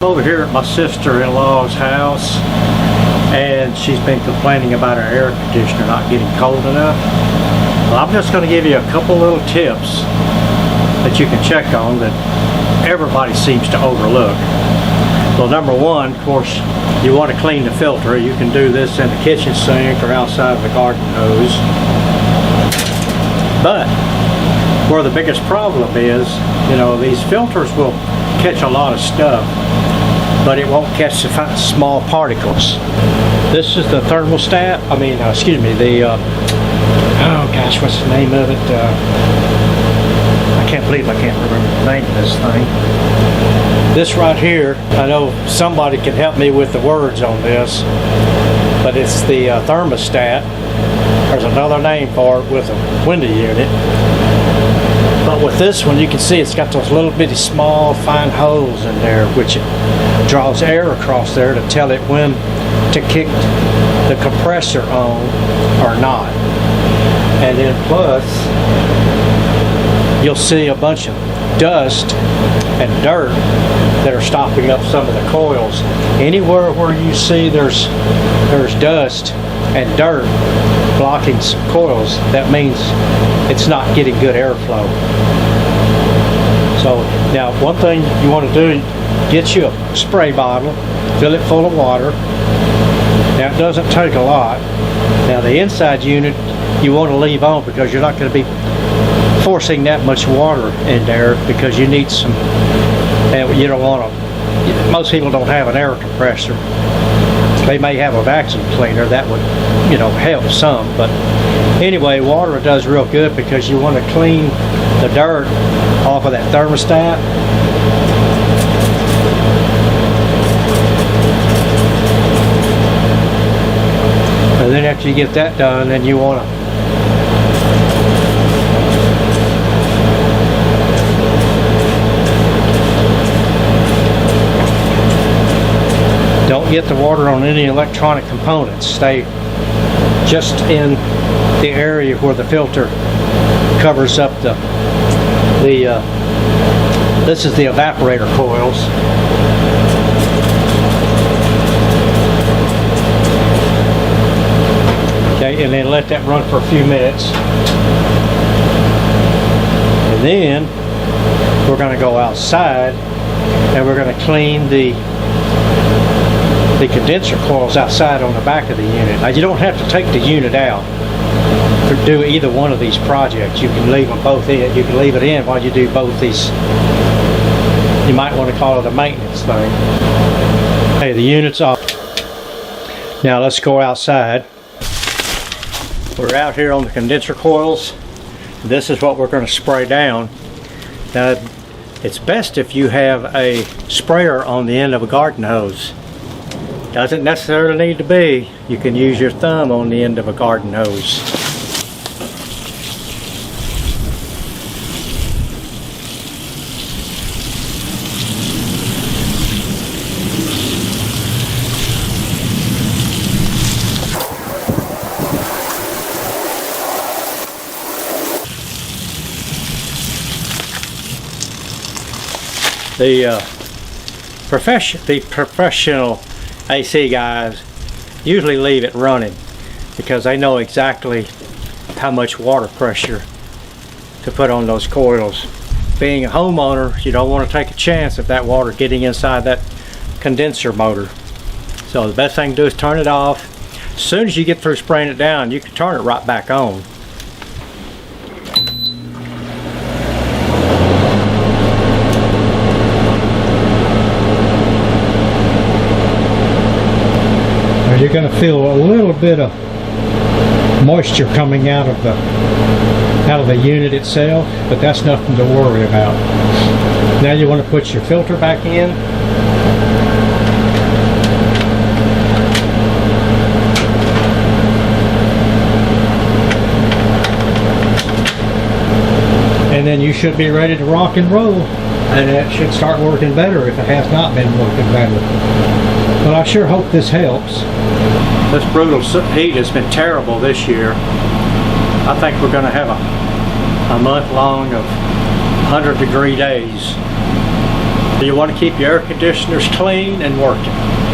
Over here at my sister-in-law's house, and she's been complaining about her air conditioner not getting cold enough. Well, I'm just going to give you a couple little tips that you can check on that everybody seems to overlook. Well, number one, of course, you want to clean the filter. You can do this in the kitchen sink or outside of the garden hose. But where the biggest problem is, these filters will catch a lot of stuff, but it won't catch the small particles. This is the thermostat. What's the name of it? I can't believe I can't remember the name of this thing. This right here, I know somebody can help me with the words on this, but it's the thermostat. There's another name for it with a window unit. But with this one, you can see it's got those little bitty small fine holes in there, which it draws air across there to tell it when to kick the compressor on or not. And then plus, you'll see a bunch of dust and dirt that are stopping up some of the coils. Anywhere where you see there's dust and dirt blocking some coils, that means it's not getting good airflow. So now one thing you want to do, get you a spray bottle, fill it full of water. Now it doesn't take a lot. Now the inside unit you want to leave on because you're not going to be forcing that much water in there because you need some, and you don't want to, most people don't have an air compressor. They may have a vacuum cleaner that would, help some, but anyway, water does real good because you want to clean the dirt off of that thermostat. And then after you get that done, then you want to don't get the water on any electronic components. Stay just in the area where the filter covers up this is the evaporator coils. Okay, and then let that run for a few minutes. And then we're going to go outside and we're going to clean the condenser coils outside on the back of the unit. Now you don't have to take the unit out to do either one of these projects. You can leave them both in. You can leave it in while you do both these. You might want to call it a maintenance thing. Hey, the unit's off. Now let's go outside. We're out here on the condenser coils. This is what we're going to spray down. Now it's best if you have a sprayer on the end of a garden hose. Doesn't necessarily need to be. You can use your thumb on the end of a garden hose. The professional AC guys usually leave it running because they know exactly how much water pressure to put on those coils. Being a homeowner, you don't want to take a chance of that water getting inside that condenser motor. So the best thing to do is turn it off. As soon as you get through spraying it down, you can turn it right back on. You're going to feel a little bit of moisture coming out of the unit itself, but that's nothing to worry about. Now you want to put your filter back in. And then you should be ready to rock and roll, and it should start working better if it has not been working better. But I sure hope this helps. This brutal heat has been terrible this year. I think we're going to have a month long of 100-degree days. Do you want to keep your air conditioners clean and working?